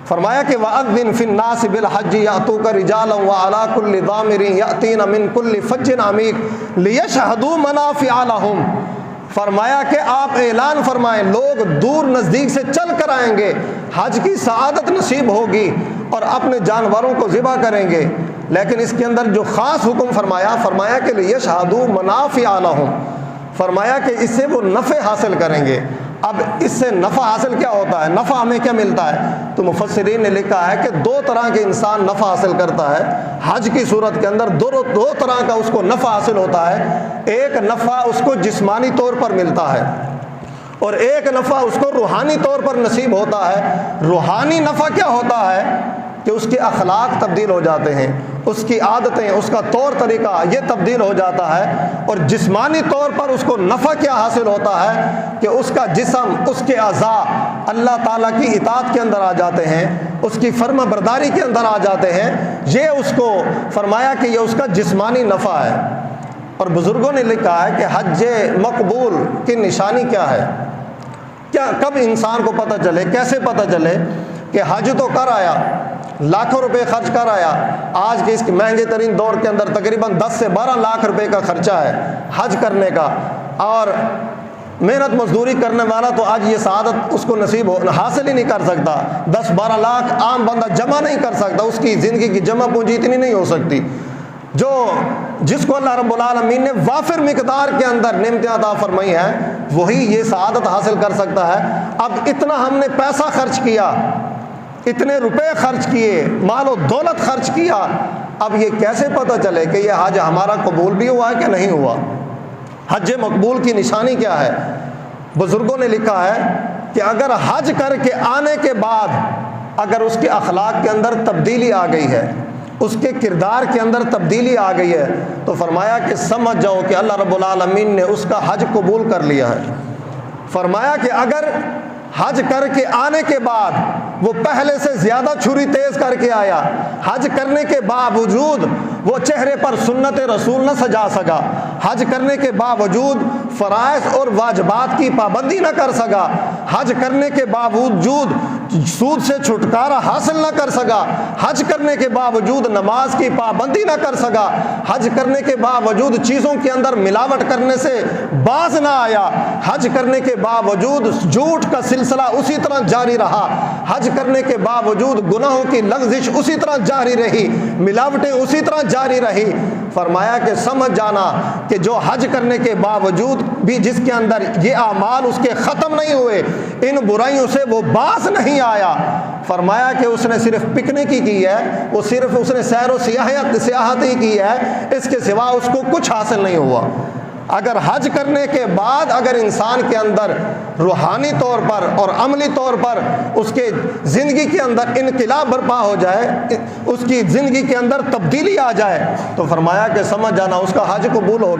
فرمایا کہ وَأَذِّن فِي النَّاسِ بِالْحَجِّ يَأْتُوكَ رِجَالًا وَعَلَىٰ كُلِّ ضَامِرٍ يَأْتِينَ مِن كُلِّ فَجٍّ عَمِيقٍ لِيَشْهَدُوا مَنَافِعَ لَهُمْ۔ فرمایا کہ آپ اعلان فرمائیں، لوگ دور نزدیک سے چل کر آئیں گے، حج کی سعادت نصیب ہوگی اور اپنے جانوروں کو ذبح کریں گے، لیکن اس کے اندر جو خاص حکم فرمایا کہ لِيَشْهَدُوا مَنَافِعَ لَهُمْ، فرمایا کہ اس سے وہ نفع حاصل کریں گے۔ اب اس سے نفع حاصل کیا ہوتا ہے؟ نفع ہمیں کیا ملتا ہے؟ تو مفسرین نے لکھا ہے کہ دو طرح کے انسان نفع حاصل کرتا ہے حج کی صورت کے اندر، دو طرح کا اس کو نفع حاصل ہوتا ہے۔ ایک نفع اس کو جسمانی طور پر ملتا ہے اور ایک نفع اس کو روحانی طور پر نصیب ہوتا ہے۔ روحانی نفع کیا ہوتا ہے کہ اس کے اخلاق تبدیل ہو جاتے ہیں، اس کی عادتیں، اس کا طور طریقہ یہ تبدیل ہو جاتا ہے۔ اور جسمانی طور پر اس کو نفع کیا حاصل ہوتا ہے کہ اس کا جسم، اس کے اعضاء اللہ تعالیٰ کی اطاعت کے اندر آ جاتے ہیں، اس کی فرما برداری کے اندر آ جاتے ہیں۔ یہ اس کو فرمایا کہ یہ اس کا جسمانی نفع ہے۔ اور بزرگوں نے لکھا ہے کہ حج مقبول کی نشانی کیا ہے؟ کب انسان کو پتہ چلے، کیسے پتہ چلے کہ حج تو کر آیا، لاکھوں روپے خرچ کر آیا، آج کے اس مہنگے ترین دور کے اندر تقریباً 10 سے 12 لاکھ روپے کا خرچہ ہے حج کرنے کا، اور محنت مزدوری کرنے والا تو آج یہ سعادت اس کو حاصل ہی نہیں کر سکتا۔ 10-12 لاکھ عام بندہ جمع نہیں کر سکتا، اس کی زندگی کی جمع پونجی اتنی نہیں ہو سکتی۔ جس کو اللہ رب العالمین نے وافر مقدار کے اندر نعمتیں عطا فرمائی ہیں، وہی یہ سعادت حاصل کر سکتا ہے۔ اب اتنا ہم نے پیسہ خرچ کیا، اتنے روپے خرچ کیے، مال و دولت خرچ کیا، اب یہ کیسے پتہ چلے کہ یہ حج ہمارا قبول بھی ہوا ہے کہ نہیں ہوا؟ حج مقبول کی نشانی کیا ہے؟ بزرگوں نے لکھا ہے کہ اگر حج کر کے آنے کے بعد اگر اس کے اخلاق کے اندر تبدیلی آ گئی ہے، اس کے کردار کے اندر تبدیلی آ گئی ہے، تو فرمایا کہ سمجھ جاؤ کہ اللہ رب العالمین نے اس کا حج قبول کر لیا ہے۔ فرمایا کہ اگر حج کر کے آنے کے بعد وہ پہلے سے زیادہ چھری تیز کر کے آیا، حج کرنے کے باوجود وہ چہرے پر سنت رسول نہ سجا سکا، حج کرنے کے باوجود فرائض اور واجبات کی پابندی نہ کر سکا، حج کرنے کے باوجود سود سے چھٹکارا حاصل نہ کر سکا، حج کرنے کے باوجود نماز کی پابندی نہ کر سکا، حج کرنے کے باوجود چیزوں کے اندر ملاوٹ کرنے سے باز نہ آیا، حج کرنے کے باوجود جھوٹ کا سلسلہ اسی طرح جاری رہا، حج کرنے کے باوجود گناہوں کی لغزش اسی طرح جاری رہی، ملاوٹیں اسی طرح جاری رہی۔ فرمایا کہ سمجھ جانا کہ جو حج کرنے کے باوجود بھی جس کے اندر یہ اعمال اس کے ختم نہیں ہوئے، ان برائیوں سے وہ باز نہیں آیا، فرمایا کہ اس نے صرف پکنک ہی کی ہے، وہ صرف اس نے سیر و سیاحت ہی کی ہے، اس کے سوا اس کو کچھ حاصل نہیں ہوا۔ اگر حج کرنے کے بعد اگر انسان کے اندر روحانی طور پر اور عملی طور پر اس کے زندگی کے اندر انقلاب برپا ہو جائے، اس کی زندگی کے اندر تبدیلی آ جائے، تو فرمایا کہ سمجھ جانا اس کا حج قبول ہو